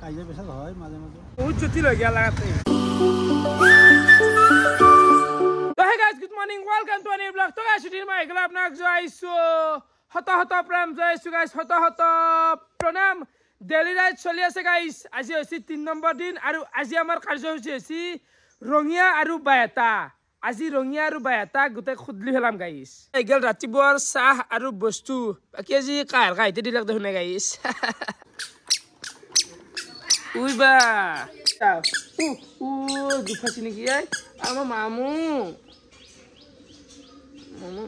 কাজিয়া পেছাল হয় মাজে মাজে বহুত জটিল হৈ গেল লাগাতে তো hey guys good morning welcome to any blog তো গাইস টুডে মই এগুলা আপোনাক জয়ছো হত হত প্রেম জয়ছো গাইস হত হত প্রণাম ডেইলি রাইড চলি আছে গাইস আজি হৈছে 3 নম্বৰ দিন আৰু আজি আমাৰ কাৰ্যসূচী হৈছে ৰঙিয়া আৰু বায়তা আজি ৰঙিয়া আৰু বায়তা গুতে খুদলি হেলাম গাইস এগেল ৰাতিপুৱাৰ চাহ আৰু বস্তু বাকি আজি কাৰ গাইতে দিলাক দেখুনে গাইস উই বা দুফাছি নেকি আমার মামু মামু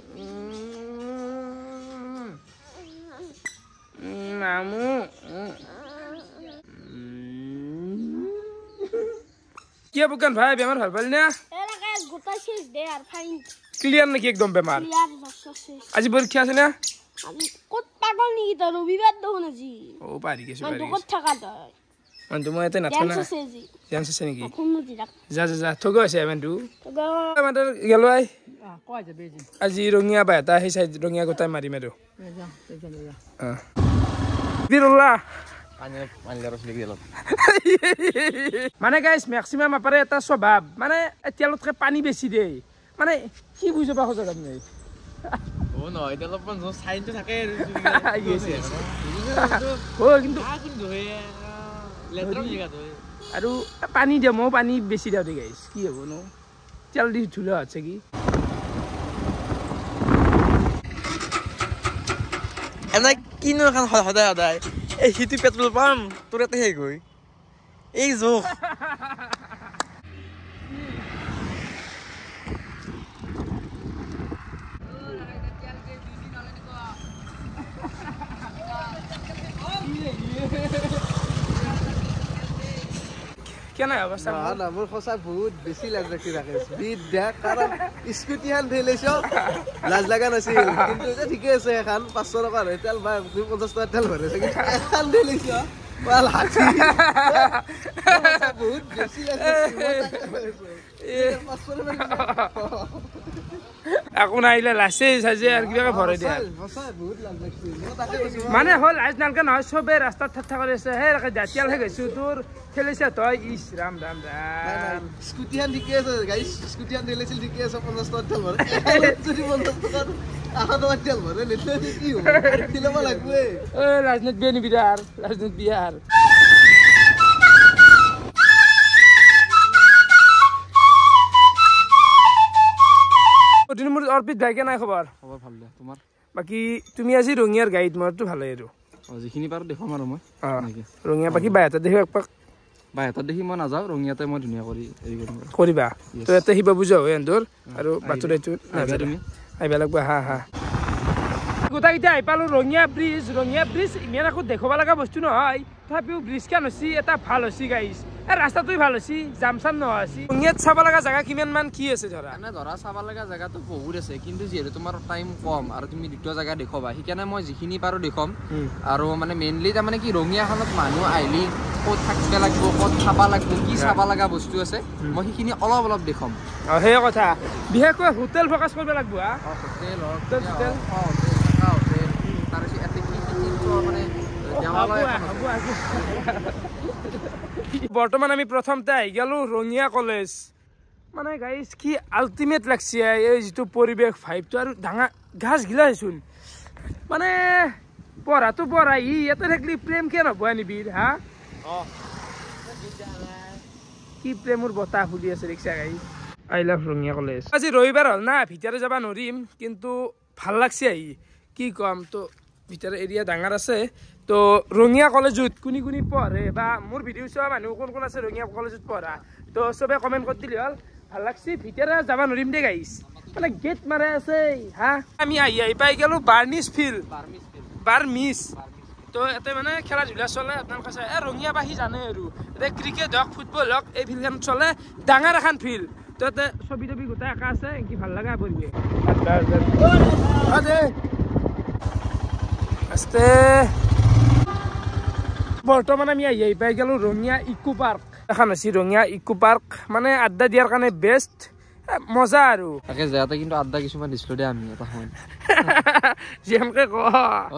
মামু কি বুকান ভাই বেমার ভাল পালি না ক্লিয়ার নাকি একদম বেমার আজি পরীক্ষা আছে না কত পাগল নেকি তো রবিবার দেখুন আজি ও পারি গেছে পারি কত থাকা যায় মান তুমি এতে নাথা না জানছ আছে নাকি যা যা যা ঠগো আছে এমনটো আমাদের গেল আই কয় যাবে আজি রঙিয়া বায়তা সেই সাইড রঙিয়া গোটাই মারি মেরো যা যা বিরুল্লাহ মানে গাইস ম্যাক্সিমাম আপারে এটা স্বভাব মানে তেলতকে পানি বেশি দেই মানে কি বুঝবা খোঁজা যাম নাই ও নয় এটা লপন সাইনটো থাকে গেছে ও কিন্তু লেট্রম জায়গা তো আৰু পানী দিও মই পানী বেছি দিও দে গাইস কি হ'ব ন তেল দি ধুলো আছে কি এনা কিনো এখন সদায় সদায় এই হিটু পেট্রোল পাম্প তোর এতে হে গই এই জোখ কেনে অৱস্থা না মোৰ খসা বহুত বেছি লাজ ৰাখি ৰাখে স্পীড দেখ কাৰণ স্কুটি হান ঠেলেছ লাজ লাগা নাছিল কিন্তু এটা ঠিকে আছে এখন 500 টকা হয় তেল বা 50 টকা তেল ভৰে কিন্তু এখন ঠেলেছ ভাল হাতি বহুত বেছি লাজ আকৌ নাইলে লাসে সাজে আর কিবা ভরে দিয়া বহুত লাজ লাগছিল মানে হল আজ নালকা নহয় সবে রাস্তা ঠাট্টা করে আছে হে রাখে জাতিয়াল হে গেছু তোর ঠেলেছে তই ইস রাম রাম রাম স্কুটি হান ঠিকে আছে গাইস স্কুটি হান ঠেলেছিল ঠিকে আছে 50 টকা তেল ভৰে যদি 50 টকা আহা তো তেল ভৰে নিলে কি হ'ব দিলব লাগবে এ রাজনীতি বিয়া নিবি আর রাজনীতি বিয়ার দিনমুর অর্পিত ভাই কেনে খবর খবর ভাল দে তোমার বাকি তুমি আজি রঙিয়ার গাইড মরটো ভালে আৰু যিখিনি পাৰো দেখাম আৰু মই ৰঙিয়া বাকি বাইটা দেখি একপাক বাইটা দেখি মই নাযাওঁ ৰঙিয়াতে মই ধুনীয়া কৰি কৰিবা তো এতে হিবা বুঝা হয় এন্দৰ আৰু বাতুৰাইটো তুমি আইবা লাগব হা হা গোটা গিটা আই পালো ৰঙিয়া ব্ৰিজ ইমান আকৌ দেখবা লগা বস্তু নহয় তথাপিও ব্ৰিজ খান হৈছে এটা ভাল হৈছে গাইছ ৰাস্তাটোই ভাল হৈছে জাম চাম নহৈছে ৰঙিয়াত চাব লগা জাগা কিমান মান কি আছে ধৰা এনে ধৰা চাব লগা জাগাটো বহুত আছে কিন্তু যিহেতু তোমাৰ টাইম কম আৰু তুমি দুটা জাগা দেখবা সেইকাৰণে মই যিখিনি পাৰো দেখম আৰু মানে মেইনলি তাৰমানে কি ৰঙিয়াখনত মানুহ আহিলি ক'ত থাকিব লাগিব ক'ত খাব লাগিব কি চাব লগা বস্তু আছে মই সেইখিনি অলপ অলপ দেখম সেই কথা বিশেষকৈ হোটেল ফকাছ কৰিব লাগিব হোটেল বৰ্তমান আমি প্ৰথমতে আহি গেলো ৰঙিয়া কলেজ মানে গাইছ কি আল্টিমেট লাগছে এই যিটো পৰিৱেশ ভাইবটো আৰু ডাঙৰ ঘাস গিলা চোন মানে পঢ়াটো পঢ়াই ইয়াতে থাকলি প্ৰেম কিয় নহব নিবিৰ হা কি প্ৰেমৰ বতাহ ফুলি আছে ৰিক্সা গাইছ আই লাভ ৰঙিয়া কলেজ আজি ৰবিবাৰ হ'ল না ভিতৰে যাব নোৱাৰিম কিন্তু ভাল লাগছে আহি কি কম তো ভিতৰে এৰিয়া ডাঙৰ আছে তো ৰঙিয়া কলেজত কোনি কোনি পঢ়ে বা মোৰ ভিডিও চোৱা মানুহ কোন কোন আছে ৰঙিয়া কলেজত পঢ়া তো সবে কমেন্ট কৰি দিলে হ'ল ভাল লাগছে ভিতৰে যাব নোৱাৰিম দে গাইছ মানে গেট মাৰে আছে হা আমি আহি পাই গেলো বাৰ্মিছ ফিল্ড তো এতে মানে খেলা ধূলা চলে আপোনালোক আছে ৰঙিয়া বাসী জানে আৰু এতে ক্ৰিকেট হওক ফুটবল হওক এই ফিল্ডখন চলে ডাঙৰ এখন ফিল্ড তো এতে ছবি টবি গোটাই আঁকা আছে কি ভাল লগা পৰিৱেশ আস্তে বৰ্তমান আমি আহি পাই গেলো ৰঙিয়া ইকো পাৰ্ক এখন আছে ৰঙিয়া ইকো পাৰ্ক মানে আড্ডা দিয়াৰ কাৰণে বেষ্ট মজা আৰু তাকে যাতে কিন্তু আড্ডা কিছুমান দিছিলো দে আমি এটা সময় জিএমকে ক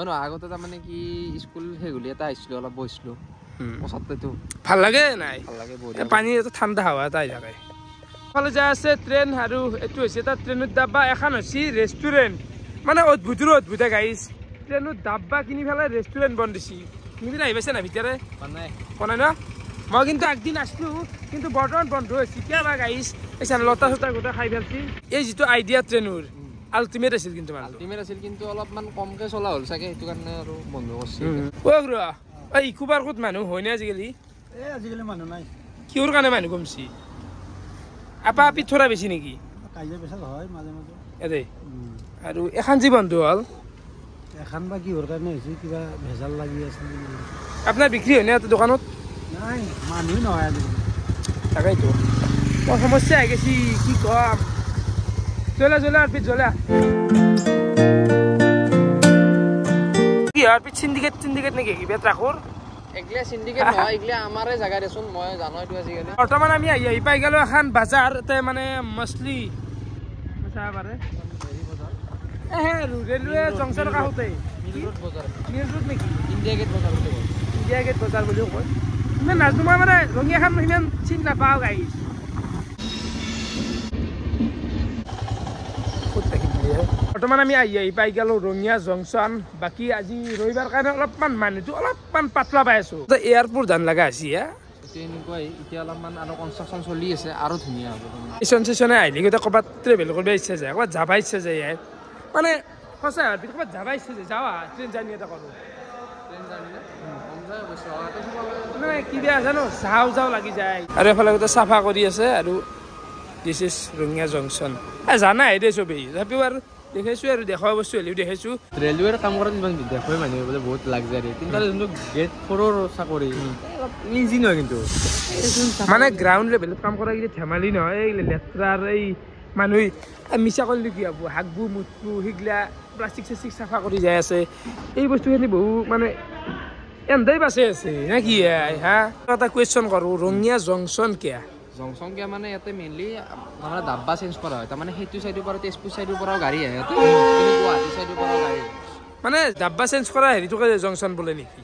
ন আগতে তাৰমানে কি স্কুল হেগুলি এটা আহিছিলো অলপ বহিছিলো পঁচাতটো ভাল লাগে নাই ভাল লাগে এই পানী এটা ঠাণ্ডা হাৱা এটা আহি থাকে ফালে যাই আছে ট্ৰেইন আৰু এইটো হৈছে এটা ট্ৰেইনৰ ডাব্বা এখন হৈছে ৰেষ্টুৰেণ্ট মানে অদ্ভুতৰ অদ্ভুত গাইছ ট্ৰেইনৰ ডাব্বা কিনি পেলাই ৰেষ্টুৰেণ্ট বন্ধ দিছি কিনি আহি পাইছে না ভিতৰে বনাই ন মই কিন্তু একদিন আছিলোঁ কিন্তু বৰ্তমান বন্ধ হৈছে কিয় বা গাইছ এই লতা চতা গোটেই খাই পেলছি এই যিটো আইডিয়া ট্ৰেইনৰ আল্টিমেট আছিল কিন্তু আল্টিমেট আছিল কিন্তু অলপমান কমকৈ চলা হ'ল চাগে সেইটো কাৰণে আৰু বন্ধ কৰিছে এই ইকো পাৰ্কত মানুহ হয়নে আজিকালি আজিকালি মানুহ নাই কিহৰ কাৰণে মানুহ কমছি আপা আপি থোৰা বেছি নেকি কাজিয়া পেচাল হয় মাজে মাজে ইয়াতে আৰু এখন যি বন্ধু হ'ল এখন বা কিহৰ কাৰণে হৈছে কিবা ভেজাল লাগি আছে আপোনাৰ বিক্ৰী হয়নে ইয়াতে দোকানত নাই মানুহ নহয় আজিকালি তাকেইতো মই সমস্যা আহি গেছি কি কম জ্বলা জ্বলা আৰপিত জ্বলা কি আৰপিত চিণ্ডিকেট নেকি কিবা ট্ৰাকৰ এগিলা চিণ্ডিকেট নহয় এগিলা আমাৰে জাগা দেচোন মই জানো এইটো আজিকালি বৰ্তমান আমি আহি পাই গ'লো এখন বাজাৰ তাতে মানে মছলি চাব পাৰে ৰেলৱে জংচনৰ কাষতে মিল ৰোড নেকি ইণ্ডিয়া গেট বজাৰ বুলি কয় ইণ্ডিয়া গেট বজাৰ বুলিও কয় ইমান নাজনো মই মানে ৰঙিয়াখন সিমান চিনি নাপাওঁ গাইছ বৰ্তমান আমি আহি পাই গ'লো ৰঙিয়া জংচন বাকী আজি ৰবিবাৰ কাৰণে অলপমান মানুহটো অলপমান পাতলা পাই আছো এয়াৰপোৰ্ট ধান লগা হৈছে এনেকুৱাই এতিয়া অলপমান আৰু কনষ্ট্ৰাকশ্যন চলি আছে আৰু ধুনীয়া হ'ব ষ্টেচন চেচনে আহিলে গোটেই ক'ৰবাত ট্ৰেভেল কৰিব ইচ্ছা যায় ক'ৰবাত যাব ইচ্ছা যায় মানে সঁচা ক'ৰবাত যাব ইচ্ছা যায় যাৱা ট্ৰেইন জাৰ্ণি এটা কৰোঁ মানে কি বেয়া জানো যাওঁ লাগি যায় আৰু এফালে গোটেই চাফা কৰি আছে আৰু দিছ ইজ ৰঙিয়া জংচন জানাই দে চবেই তথাপিও আৰু দেখাইছোঁ আৰু দেখুওৱা বস্তু হ'লেও দেখাইছোঁ ৰেলৱেৰ কাম কৰাত ইমান দেখুৱাই মানুহ বোলে বহুত লাগজাৰী কিন্তু যোনটো গেট ফ'ৰৰ চাকৰি ইজি নহয় কিন্তু মানে গ্ৰাউণ্ড লেভেলত কাম কৰা কিন্তু ধেমালি নহয় এই লেতেৰাৰ এই মানুহে মিছা কৰিলে কি হ'ব হাগবু মুতবু সেইগিলা প্লাষ্টিক চাষ্টিক চাফা কৰি যাই আছে এই বস্তুখিনি বহু মানে এন্ধাই বাচি আছে নে কি হা এটা কুৱেশ্যন কৰোঁ ৰঙিয়া জংচন কিয় জংচন কিয় মানে ইয়াতে মেইনলি মানে ডাব্বা চেঞ্জ কৰা হয় তাৰমানে সেইটো চাইডৰ পৰা তেজপুৰ চাইডৰ পৰাও গাড়ী আহে ইয়াতে গুৱাহাটী চাইডৰ পৰাও গাড়ী মানে ডাব্বা চেঞ্জ কৰা হেৰিটোকে জংচন বোলে নেকি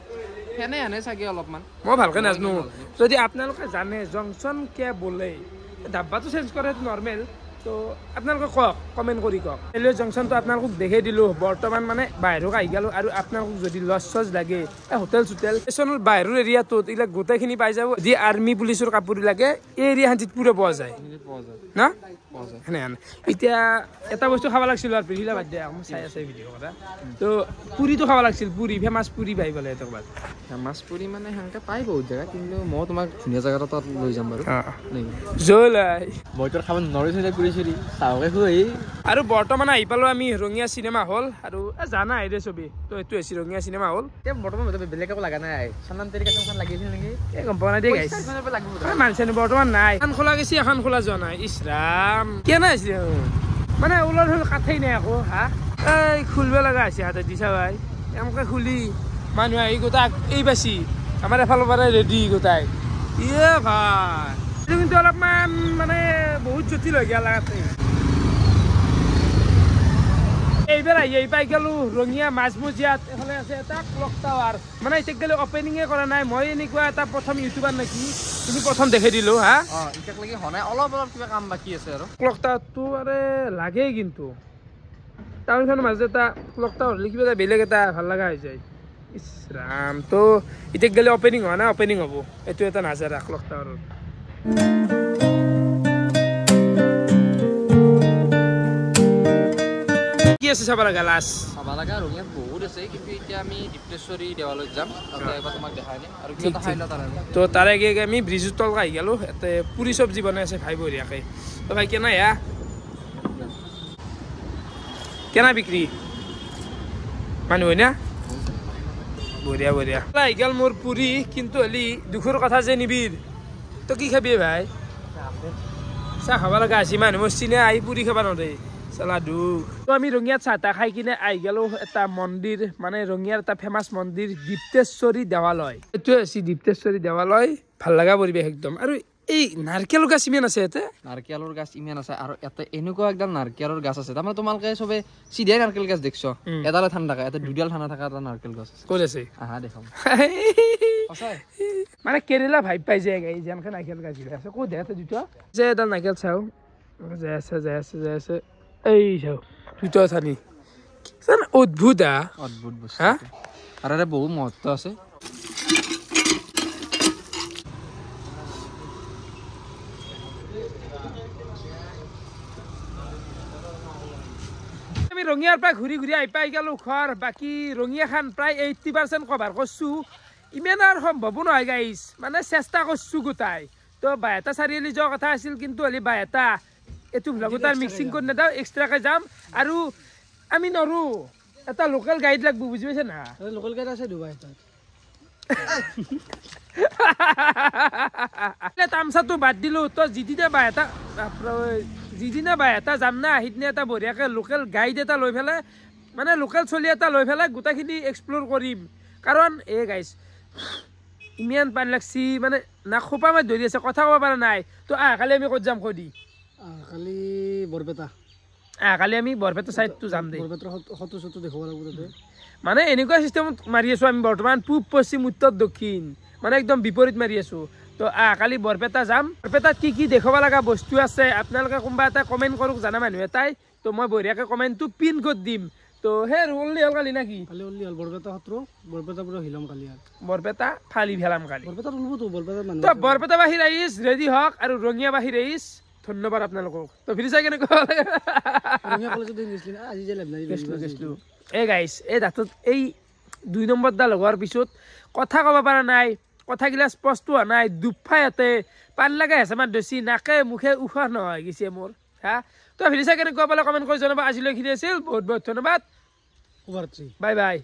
সেনে চাগে অলপমান মই ভালকৈ নাজানো যদি আপোনালোকে জানে জংচন কিয় বোলে ডাব্বাটো চেঞ্জ কৰা সেইটো নৰ্মেল তো আপোনালোকে কওক কমেণ্ট কৰি কওক ৰেলৱে জংচনটো আপোনালোকক দেখাই দিলোঁ বৰ্তমান মানে বাহিৰত আহি গ'লোঁ আৰু আপোনালোকক যদি লজ চজ লাগে হোটেল চোটেল ষ্টেচনৰ বাহিৰৰ এৰিয়াটোত এইবিলাক গোটেইখিনি পাই যাব যি আৰ্মি পুলিচৰ কাপোৰ লাগে এই এৰিয়াখনত পুৰা পোৱা যায় না সেনেহেন এতিয়া এটা বস্তু খাব লাগিছিল আৰু পিৰিলা বাদ দিয়া মই চাই আছে ভিডিঅ' কথা তো পুৰিটো খাব লাগিছিল পুৰি ফেমাছ পুৰি পাই গ'লে এটা ক'ৰবাত ফেমাছ পুৰি মানে সেনেকৈ পাই বহুত জেগা কিন্তু মই তোমাক ধুনীয়া জেগা এটাত লৈ যাম বাৰু জল মই তোৰ খাব নোৱাৰিছোঁ পুৰি চুৰি চাহকে খুৱাই আৰু বৰ্তমান আহি পালোঁ আমি ৰঙিয়া চিনেমা হল আৰু জানা দে চবি তো এইটো হৈছে ৰঙিয়া চিনেমা হল এতিয়া বৰ্তমান বেলেগ একো লগা নাই চানান তেৰিকাখন লাগিছিল নেকি এই গম পোৱা নাই দেই গাইছ মানুহ বৰ্তমান নাই এখন খোলা গৈছে এখন খোলা যোৱা নাই ইছৰাম কেনে হৈছে মানে ওলৰ হ'ল কাঠেই নাই আকৌ হা এই খুলিব লগা হৈছে হাতত দিছা ভাই এনেকৈ খুলি মানুহ আহি গোটাই এই বাচি আমাৰ এফালৰ পৰা ৰেডি গোটাই ইয়ে ভাই এইটো কিন্তু অলপমান মানে বহুত জটিল হৈ গ'ল লাগাতে এইবাৰ আহি পাই গ'লো ৰঙিয়া মাজমজিয়াত এফালে আছে এটা ক্লক টাৱাৰ মানে এতিয়া গ'লে অপেনিঙে কৰা নাই মই এনেকুৱা এটা প্ৰথম ইউটিউবাৰ নেকি তুমি প্ৰথম দেখাই দিলোঁ হা এতিয়ালৈকে হোৱা নাই অলপ কিবা কাম বাকী আছে আৰু ক্লক টাৱাৰটো আৰে লাগেই কিন্তু টাউনখনৰ মাজত এটা ক্লক টাৱাৰ হ'লে কিবা এটা বেলেগ এটা ভাল লগা হৈ যায় ইছৰাম তো এতিয়া গ'লে অপেনিং হোৱা নাই অপেনিং হ'ব এইটো এটা নাজাৰা ক্লক টাৱাৰৰ কি আছে চাব লগা লাষ্ট চাব লগা ৰঙিয়াত বহুত আছে কিন্তু এতিয়া আমি ডিপ্লেশ্বৰী দেৱালয়ত যাম তাতে এবাৰ তোমাক দেখাই দিম আৰু কিবা এটা খাই লওঁ তাৰে তো তাৰে আগে আমি ব্ৰিজৰ তলক আহি গ'লোঁ ইয়াতে পুৰি চব্জি বনাই আছে ভাই বঢ়িয়াকৈ তো ভাই কেনে হা কেনা বিক্ৰী মানুহ হয় না বঢ়িয়া বঢ়িয়া আহি গ'ল মোৰ পুৰি কিন্তু হলি দুখৰ কথা যে নিবিৰ তো কি খাবি ভাই চাহ খাব লগা আছে মানুহ মোৰ চিনে আহি পুৰি খাব নোৱাৰে চালা দুখ তো আমি ৰঙিয়াত চাহ তাহ খাই কিনে আহি গ'লোঁ এটা মন্দিৰ মানে ৰঙিয়াৰ এটা ফেমাছ মন্দিৰ দীপ্তেশ্বৰী দেৱালয় এইটোৱে হৈছে দীপ্তেশ্বৰী দেৱালয় ভাল লগা পৰিৱেশ একদম আৰু এই নাৰকেল গাছ ইমান আছে ইয়াতে নাৰকেলৰ গাছ ইমান আছে আৰু এটা এনেকুৱা একদম নাৰকেলৰ গাছ আছে তাৰমানে তোমালোকে চবে চিধাই নাৰকেল গাছ দেখছো এডালে ঠাণ্ডা থাকে এটা দুডাল ঠাণ্ডা থকা এটা নাৰকেল গছ আছে ক'ত আছে আহা দেখাম মানে কেৰেলা ভাইব পাই যায় গাই যেনকে নাৰকেল গাছ গিলা আছে ক'ত দেখাতে দুটা যে এডাল নাৰকেল চাওঁ যাই আছে এই চাওঁ দুটা থানি অদ্ভুত অদ্ভুত বস্তু হা আৰু এটা বহুত মহত্ব আছে আমি ৰঙিয়াৰ পৰা ঘূৰি ঘূৰি আহি পাই গেলো ঘৰ বাকী ৰঙিয়াখান প্ৰায় 80% কভাৰ কৰছো ইমান আৰু সম্ভৱ নহয় গাইছ মানে চেষ্টা কৰছো গোটাই তো বাইহাটা চাৰিআলি যোৱা কথা আছিল কিন্তু হলি বাইহাটা এইটো ভ্লগত আৰু মিক্সিং কৰি নেদাও এক্সট্ৰাকৈ যাম আৰু আমি নৰো এটা লোকেল গাইড লাগব বুজি পাইছে না লোকেল গাইড আছে ডুবাই তামচাটো বাদ দিলো তো যিদিনা বাইহাটা যাম না সিদিনা এটা বঢ়িয়াকৈ লোকেল গাইড এটা লৈ পেলাই মানে লোকেল চলি এটা লৈ পেলাই গোটেইখিনি এক্সপ্ল'ৰ কৰিম কাৰণ এই গাইছ ইমান পানী লাগছি মানে না খোপা মাছ ধৰি আছে কথা ক'ব পৰা নাই তো কালি আমি ক'ত যাম দি কালি বৰপেটা কালি আমি বৰপেটা চাইডটো যাম দেই বৰপেটাৰ ফটো চটো দেখুৱাব লাগিব তাতে মানে এনেকুৱা চিষ্টেমত মাৰি আছো আমি বৰ্তমান পূব পশ্চিম উত্তৰ দক্ষিণ মানে একদম বিপৰীত মাৰি আছো তো কালি বৰপেটা যাম বৰপেটাত কি কি দেখুৱাব লগা বস্তু আছে আপোনালোকে কোনোবা এটা কমেণ্ট কৰক জানা মানুহ এটাই তো মই বঢ়িয়াকৈ কমেণ্টটো পিন কৰি দিম তো সেই অনলি হ'ল কালি নাকি কালি অনলি হ'ল বৰপেটা সত্ৰ বৰপেটা পৰা হিলাম কালি আৰু বৰপেটা ফালি ভেলাম কালি বৰপেটা ওলবতো বৰপেটা মানুহ তো বৰপেটা বাহি ৰাইজ ৰেডি হওক আৰু ৰঙিয়া বাহি ৰাইজ ধন্যবাদ আপোনালোকক তো ফিৰি চাই কেনেকুৱা ৰঙিয়া কলেজত গৈছিলি না আজি যে লাভ নাই গৈছিলো এই গাইছ এই দাঁতত এই 2 নম্বৰডাল লগোৱাৰ পিছত কথা ক'ব পৰা নাই কথাগিলা স্পষ্ট হোৱা নাই দুফাই ইয়াতে পানী লগাই আছে আমাৰ দচি নাকে মুখে উশাহ নহয় গৈছে মোৰ হা তো ফিৰি চাই কেনেকুৱা পালে কমেণ্ট কৰি জনাব আজিলৈ খিনি আছিল বহুত বহুত ধন্যবাদ শুভৰাত্ৰি বাই বাই